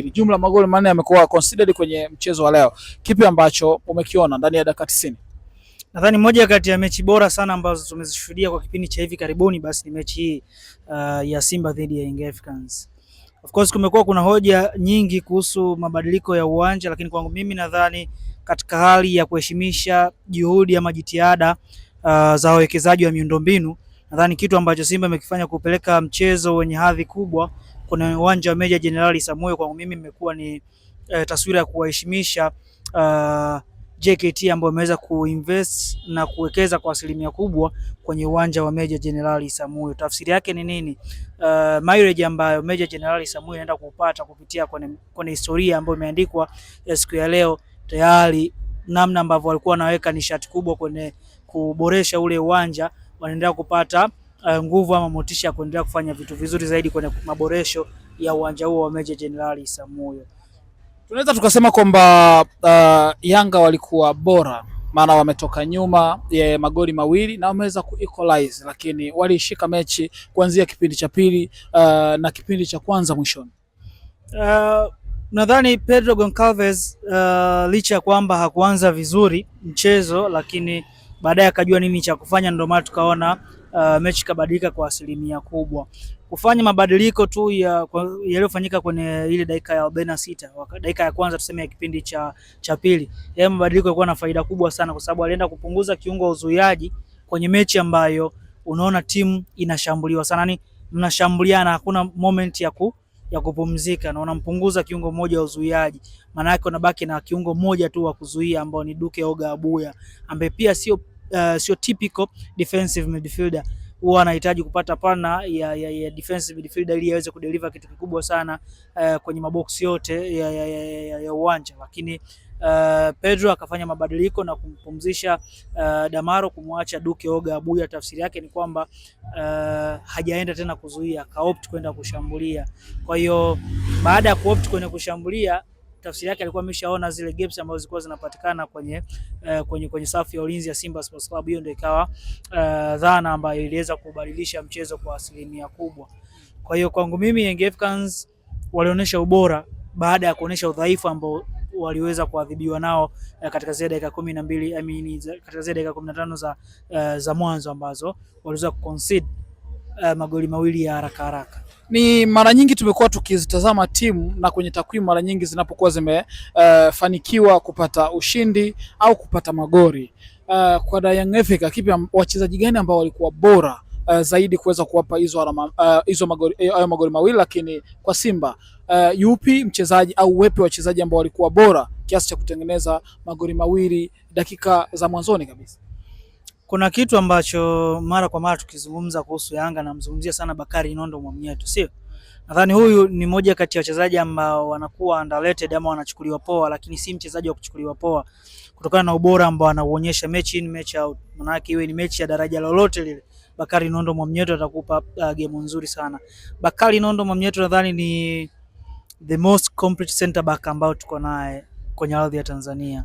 Jumla magoli manne yamekuwa considered kwenye mchezo wa leo. Kipi ambacho umekiona ndani ya dakika 90? Nadhani moja kati ya mechi bora sana ambazo tumezishuhudia kwa kipindi cha hivi karibuni basi ni mechi hii ya Simba dhidi ya Young Africans. Of course kumekuwa kuna hoja nyingi kuhusu mabadiliko ya uwanja, lakini kwangu mimi nadhani katika hali ya kuheshimisha juhudi ama jitihada za wawekezaji wa miundombinu, nadhani kitu ambacho Simba imekifanya kupeleka mchezo wenye hadhi kubwa kwenye uwanja wa Meja Jenerali Samuel, kwangu mimi imekuwa ni taswira ya kuwaheshimisha JKT ambao wameweza kuinvest na kuwekeza kwa asilimia kubwa kwenye uwanja wa Meja Jenerali Samuel. Tafsiri yake ni nini? Mileage ambayo Meja Jenerali Samuel inaenda kupata kupitia kwenye historia ambayo imeandikwa ya siku ya leo, tayari namna ambavyo walikuwa wanaweka nishati kubwa kwenye kuboresha ule uwanja, wanaendelea kupata nguvu ama motisha ya kuendelea kufanya vitu vizuri zaidi kwenye maboresho ya uwanja huo wa Meja Jenerali Samuel. Tunaweza tukasema kwamba Yanga walikuwa bora, maana wametoka nyuma ya magoli mawili na wameweza ku-equalize, lakini walishika mechi kuanzia kipindi cha pili na kipindi cha kwanza mwishoni. Nadhani Pedro Goncalves licha ya kwamba hakuanza vizuri mchezo, lakini baadaye akajua nini cha kufanya, ndio maana tukaona mechi kabadilika kwa asilimia kubwa. Kufanya mabadiliko tu yaliyofanyika kwenye ile dakika ya 46, dakika ya kwanza tuseme ya kipindi cha pili, yale mabadiliko yalikuwa na faida kubwa sana, kwa sababu alienda kupunguza kiungo wa uzuiaji kwenye mechi ambayo unaona timu inashambuliwa sana, ni mnashambuliana, hakuna moment ya kupumzika, na unampunguza kiungo mmoja wa uzuiaji, maana yake unabaki na kiungo mmoja tu wa kuzuia ambao ni Duke Oga Abuya, ambaye pia sio typical defensive midfielder. Huwa anahitaji kupata partner ya defensive midfielder ili aweze kudeliver kitu kikubwa sana kwenye maboksi yote ya uwanja, lakini Pedro akafanya mabadiliko na kumpumzisha Damaro, kumwacha Duke Oga Abuya. Tafsiri yake ni kwamba hajaenda tena kuzuia, kaopt kwenda kushambulia. Kwa hiyo baada ya kuopt kwenda kushambulia, tafsiri yake alikuwa ameshaona zile gaps ambazo zilikuwa zinapatikana kwenye safu ya ulinzi ya Simba Sports Club. Hiyo ndio ikawa dhana ambayo iliweza kubadilisha mchezo kwa asilimia kubwa. Kwa hiyo kwangu mimi Young Africans walionyesha ubora baada ya kuonyesha udhaifu ambao waliweza kuadhibiwa nao katika zile dakika 12, katika zile dakika 15 za mwanzo ambazo waliweza kuconcede magoli mawili ya haraka. Ni mara nyingi tumekuwa tukizitazama timu na kwenye takwimu, mara nyingi zinapokuwa zimefanikiwa kupata ushindi au kupata magoli kwa Young Africa, kipi wachezaji gani ambao walikuwa bora zaidi kuweza kuwapa hizo magoli mawili? Lakini kwa Simba yupi mchezaji au wepi wachezaji ambao walikuwa bora kiasi cha kutengeneza magoli mawili dakika za mwanzoni kabisa? Kuna kitu ambacho mara kwa mara tukizungumza kuhusu Yanga, namzungumzia sana Bakari Nondo Mwamnyeto, sio? Nadhani huyu ni moja kati ya wachezaji ambao wanakuwa underrated ama wanachukuliwa poa, lakini si mchezaji wa kuchukuliwa poa kutokana na ubora ambao anauonyesha mechi in mechi out. Maana yake iwe ni mechi ya daraja lolote lile, Bakari Nondo Mwamnyeto atakupa game nzuri sana. Bakari Nondo Mwamnyeto nadhani ni the most complete center back ambao tuko naye kwenye ardhi ya Tanzania,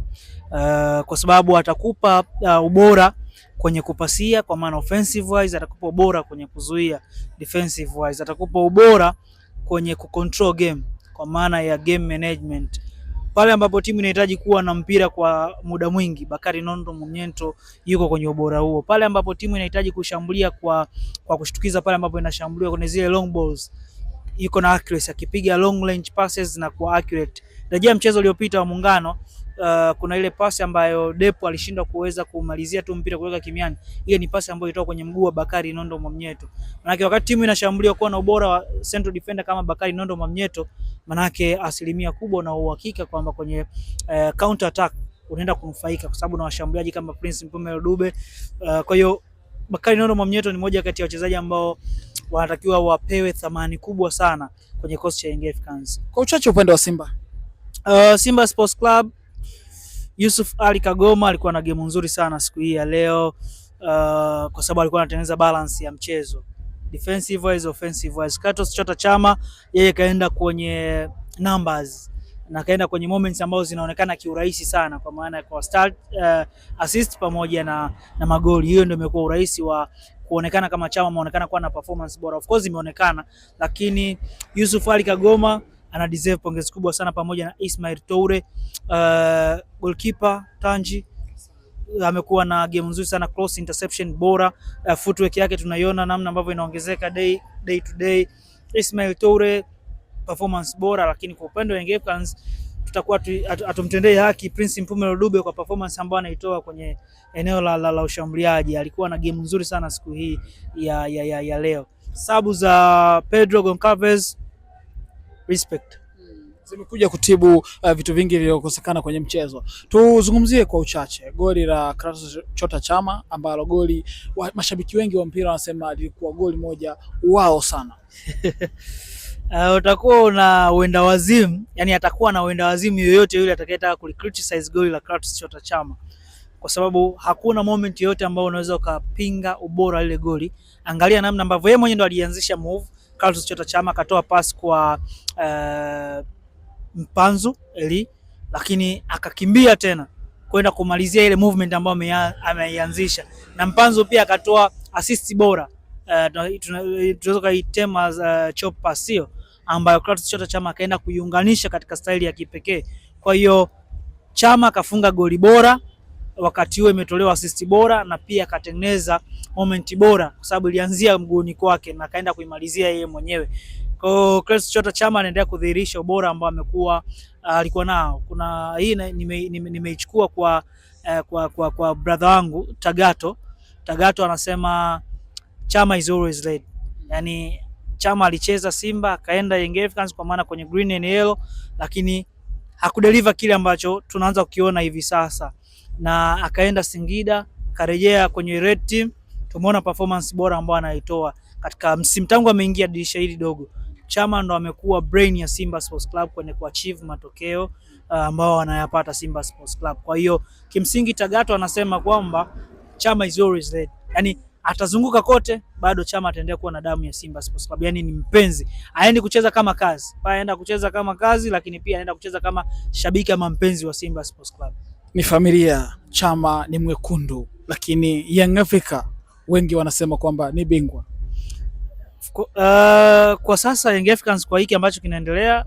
kwa sababu atakupa ubora kwenye kupasia, kwa maana offensive wise atakupa ubora kwenye kuzuia, defensive wise atakupa ubora kwenye kucontrol game, kwa maana ya game management. Pale ambapo timu inahitaji kuwa na mpira kwa muda mwingi, Bakari Nondo Mwamnyeto yuko kwenye ubora huo. Pale ambapo timu inahitaji kushambulia kwa kushtukiza, pale ambapo inashambulia kwenye zile long balls, yuko na accuracy, akipiga long range passes na kwa accurate. Rejea mchezo uliopita wa Muungano, kuna ile pasi ambayo Depo alishindwa kuweza kumalizia tu mpira kuweka kimiani. Ile ni pasi ambayo ilitoka kwenye mguu wa Bakari Nondo Mwamnyeto. Manake wakati timu inashambulia kuwa na ubora wa central defender kama Bakari Nondo Mwamnyeto, manake asilimia kubwa na uhakika kwamba kwenye counter attack unaenda kunufaika, kwa sababu na washambuliaji kama Prince Mpumelo Dube. Kwa hiyo Bakari Nondo Mwamnyeto ni moja kati ya wachezaji ambao wanatakiwa wapewe thamani kubwa sana kwenye kosi cha Young Africans. Kwa uchache upande wa Simba, Simba Sports Club, Yusuf Ali Kagoma alikuwa na game nzuri sana siku hii ya leo, kwa sababu alikuwa anatengeneza balance ya mchezo, defensive wise, offensive wise. Katos Chota Chama yeye kaenda kwenye numbers na kaenda kwenye moments ambazo zinaonekana kiurahisi sana, kwa maana kwa start, assist pamoja na magoli. Hiyo ndio imekuwa urahisi wa kuonekana kama Chama ameonekana kuwa na performance bora. Of course imeonekana, lakini Yusuf Ali Kagoma ana deserve pongezi kubwa sana, pamoja na Ismail Toure. Goalkeeper Tanji amekuwa na game nzuri sana, cross interception bora, footwork yake tunaiona namna ambavyo inaongezeka day to day. Ismail Toure performance bora, lakini kwa upande wa Young Africans tutakuwa atumtendee haki Prince Mpumelelo Dube kwa performance ambayo anaitoa kwenye eneo la ushambuliaji. Alikuwa na game nzuri sana siku hii ya leo. Sabu za Pedro Goncalves, respect, zimekuja kutibu vitu vingi vilivyokosekana kwenye mchezo. Tuzungumzie kwa uchache goli la Clatous Chota Chama, ambalo goli mashabiki wengi wa mpira wanasema lilikuwa goli moja wao sana. Utakuwa una uenda wazimu, yani atakuwa na uenda wazimu yoyote yule atakayetaka kulicriticize goli la Clatous Chota Chama, kwa sababu hakuna moment yoyote ambayo unaweza ukapinga ubora ile goli. Angalia namna ambavyo yeye mwenyewe ndo alianzisha move. Clatous Chota Chama akatoa pass kwa Mpanzu Eli, lakini akakimbia tena kwenda kumalizia ile movement ambayo ameianzisha, na Mpanzu pia akatoa assist bora, tunaweza kuitema chop pass hiyo ambayo Clatous Chota Chama akaenda kuiunganisha katika staili ya kipekee. Kwa hiyo Chama akafunga goli bora, wakati huo imetolewa assist bora, na pia akatengeneza moment bora kwa sababu ilianzia mguuni kwake na kaenda kuimalizia yeye mwenyewe. Kwa hiyo Clatous Chota Chama anaendelea kudhihirisha ubora ambao alikuwa nao. Kuna hii nimeichukua kwa brother wangu Tagato anasema Chama is always late. Yani Chama alicheza Simba akaenda Young Africans kwa maana kwenye green and yellow, lakini hakudeliver kile ambacho tunaanza kukiona hivi sasa, na akaenda Singida karejea kwenye red team. Tumeona performance bora ambayo anaitoa katika msimu tangu ameingia dirisha hili dogo. Chama ndo amekuwa brain ya Simba Sports Club kwenye kuachieve matokeo ambao wanayapata Simba Sports Club. Kwa hiyo kimsingi Tagato anasema kwamba Chama is always late. Yani atazunguka kote bado Chama ataendelea kuwa na damu ya Simba Sports Club. Yani ni mpenzi. Haendi kucheza kama kazi. Anaenda kucheza kama kazi, lakini pia anaenda kucheza kama shabiki ama mpenzi wa Simba Sports Club. Ni familia. Chama ni mwekundu, lakini Young Africa wengi wanasema kwamba ni bingwa. Kwa sasa Young Africans kwa hiki ambacho kinaendelea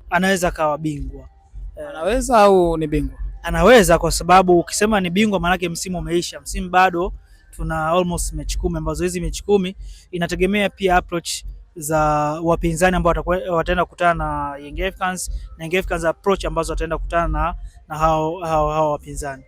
anaweza kawa bingwa. Anaweza au ni bingwa? Anaweza, kwa sababu ukisema ni bingwa maana msimu umeisha. Msimu bado tuna almost mechi 10, ambazo hizi mechi 10 inategemea pia approach za wapinzani ambao wataenda kukutana na Young Africans, na Young Africans approach ambazo wataenda kukutana na hao wapinzani.